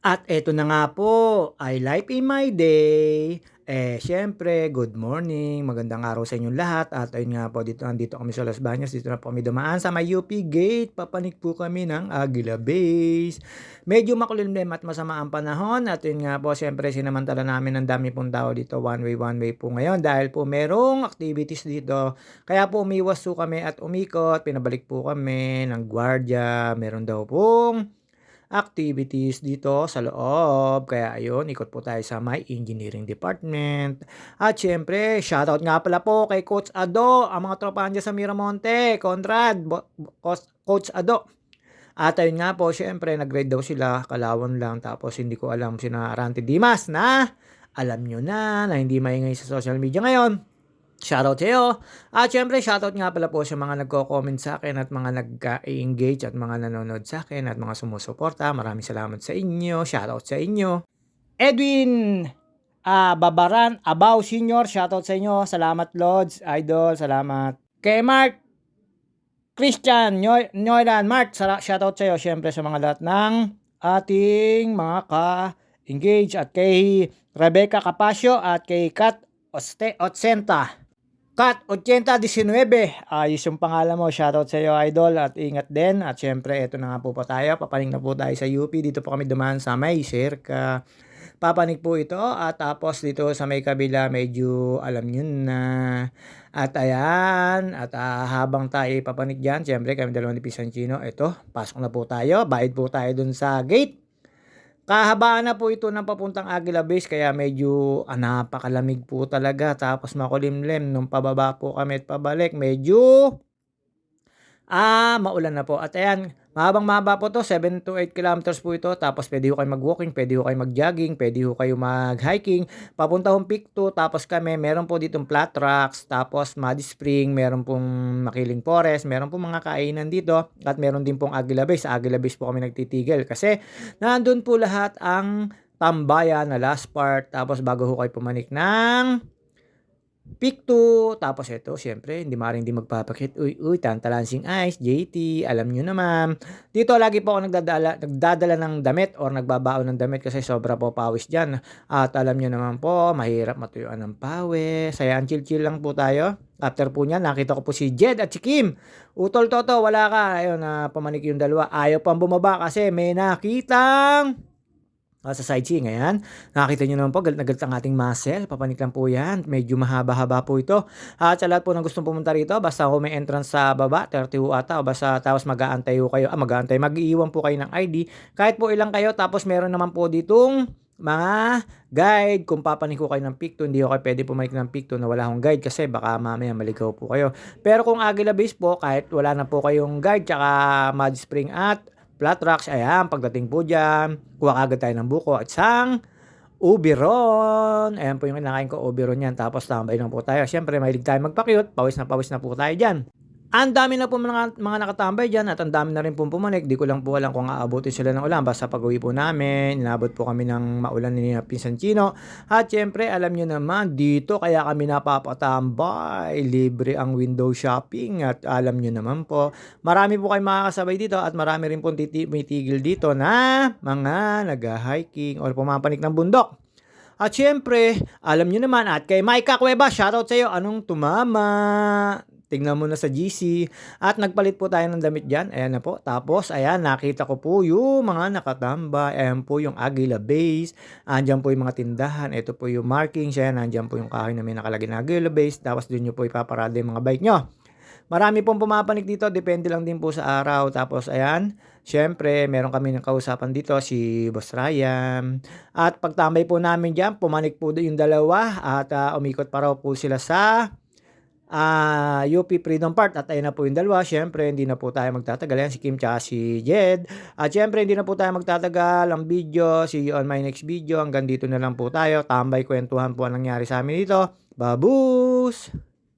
At eto na nga po, I Life in My Day. Siyempre, good morning, magandang araw sa inyong lahat. At ayun nga po, nandito kami sa Las Bañas, dito na po kami dumaan sa may UP Gate. Papanik po kami ng Aguila Base. Medyo makulimlim at masama ang panahon. At yun nga po, siyempre, sinamantala namin ang dami pong tao dito. One way po ngayon. Dahil po merong activities dito. Kaya po umiwas po kami at umikot. Pinabalik po kami ng gwardiya. Meron daw pong activities dito sa loob. Kaya ayun, ikot po tayo sa my engineering department. At syempre, shoutout nga pala po kay Coach Ado, ang mga tropahan dyan sa Miramonte, Conrad, Coach Ado. At ayun nga po, syempre, nag-grade daw sila, Kalawan lang. Tapos hindi ko alam sina Arante Dimas na alam nyo na hindi maingay sa social media ngayon. Shoutout sa iyo. At syempre, shoutout nga pala po sa mga nagko-comment sa akin at mga nag-engage at mga nanonood sa akin at mga sumusuporta. Maraming salamat sa inyo. Shoutout sa inyo. Edwin Babaran Abaw Senior, shoutout sa inyo. Salamat Lods, Idol, salamat. Kay Mark Christian Noylan, Mark, shoutout sa iyo. Syempre sa mga lahat ng ating mga ka-engage at kay Rebecca Capasio at kay Kat Otsenta. Kat 8019, ayos yung pangalan mo. Shoutout sa iyo, Idol, at ingat din. At syempre, eto na nga po pa tayo. Papanig na po tayo sa UP. Dito po kami dumaan sa may circa. Papanig po ito. At tapos dito sa may kabila, medyo alam nyo na. At ayan. At habang tayo papanig dyan, syempre kami dalawang ni Pisancino. Ito, pasok na po tayo. Bayad po tayo dun sa gate. Kahabaan na po ito ng papuntang Aguila Base kaya medyo napakalamig po talaga. Tapos makulimlim nung pababa po kami at pabalik. Medyo maulan na po. At ayan, mahaba po to, 7 to 8 kilometers po ito. Tapos pwede ho kayo mag-walking, pwede ho kayo mag-jogging, pwede ho kayo mag-hiking. Papunta hong Peak 2, tapos kami, meron po ditong flat tracks, tapos Muddy Spring, meron pong Makiling Forest, meron pong mga kainan dito, at meron din pong Aguila Base. Sa Aguila Base po kami nagtitigil kasi nandun po lahat ang tambayan na last part. Tapos bago ho kayo pumanik ng Peak 2, tapos ito, syempre, hindi maaaring di magpapakit. Uy, Tantalansing Ice, JT, alam nyo naman. Dito, lagi po ako nagdadala ng damit or nagbabaon ng damit kasi sobra po pawis dyan. At alam nyo naman po, mahirap matuyuan ng pawis. Ayan, chill-chill lang po tayo. After po niyan, nakita ko po si Jed at si Kim. Utol Toto, wala ka. Ayun, pamanik yung dalawa. Ayaw pang bumaba kasi may nakitang sa sightseeing, ayan. Nakita nyo naman po, galit na galit ang ating muscle. Papanik lang po yan. Medyo mahaba-haba po ito. At sa lahat po ng gustong pumunta rito, basta kung may entrance sa baba, 30 ho ata, o basta tapos mag-aantay ho kayo. Mag-aantay, mag-iiwan po kayo ng ID. Kahit po ilang kayo, tapos meron naman po ditong mga guide. Kung papanik ko kayo ng Peak 2, hindi ko kayo pwede pumanik ng Peak 2 na wala akong guide kasi baka mamaya maligaw po kayo. Pero kung Aguila Base po, kahit wala na po kayong guide, tsaka Mud Spring at flat rocks, ayan, pagdating po dyan, kuha agad tayo ng buko at sang Ubiron. Ayan po yung kinakain ko, Ubiron yan. Tapos tambay lang po tayo. Siyempre, mahilig tayo magpa-cute. Pawis na po tayo dyan. Ang dami na po mga nakatambay dyan at ang dami na rin pong pumanik. Di ko lang po alam kung aabutin sila ng ulan. Basta pag-uwi po namin, inabot po kami ng maulan ni Pinsancino. At syempre, alam nyo naman, dito kaya kami napapatambay. Libre ang window shopping. At alam nyo naman po, marami po kayong makakasabay dito at marami rin pong titigil dito na mga nag-hiking or pumapanik ng bundok. At syempre, alam nyo naman, at kay Micah Cueva, shoutout sa iyo, anong tumama? Tingnan mo na sa GC. At nagpalit po tayo ng damit dyan. Ayan na po. Tapos, ayan, nakita ko po yung mga nakatambay. Ayan po yung Aguila Base. Andyan po yung mga tindahan. Ito po yung markings. Ayan, andyan po yung kahoy na may nakalagay na Aguila Base. Tapos, dun nyo po ipaparada yung mga bike nyo. Marami pong pumapanik dito. Depende lang din po sa araw. Tapos, ayan, syempre, meron kami ng kausapan dito, si Boss Ryan. At pagtambay po namin dyan, pumanik po yung dalawa. At umikot pa raw po sila sa UP Freedom Park. At ayun na po yung dalawa. Syempre, hindi na po tayo magtatagal. Yan, si Kim tsaka si Jed. At syempre, hindi na po tayo magtatagal. Ang video, see you on my next video. Hanggang dito na lang po tayo. Tambay, kwentuhan po ang nangyari sa amin dito. Babus!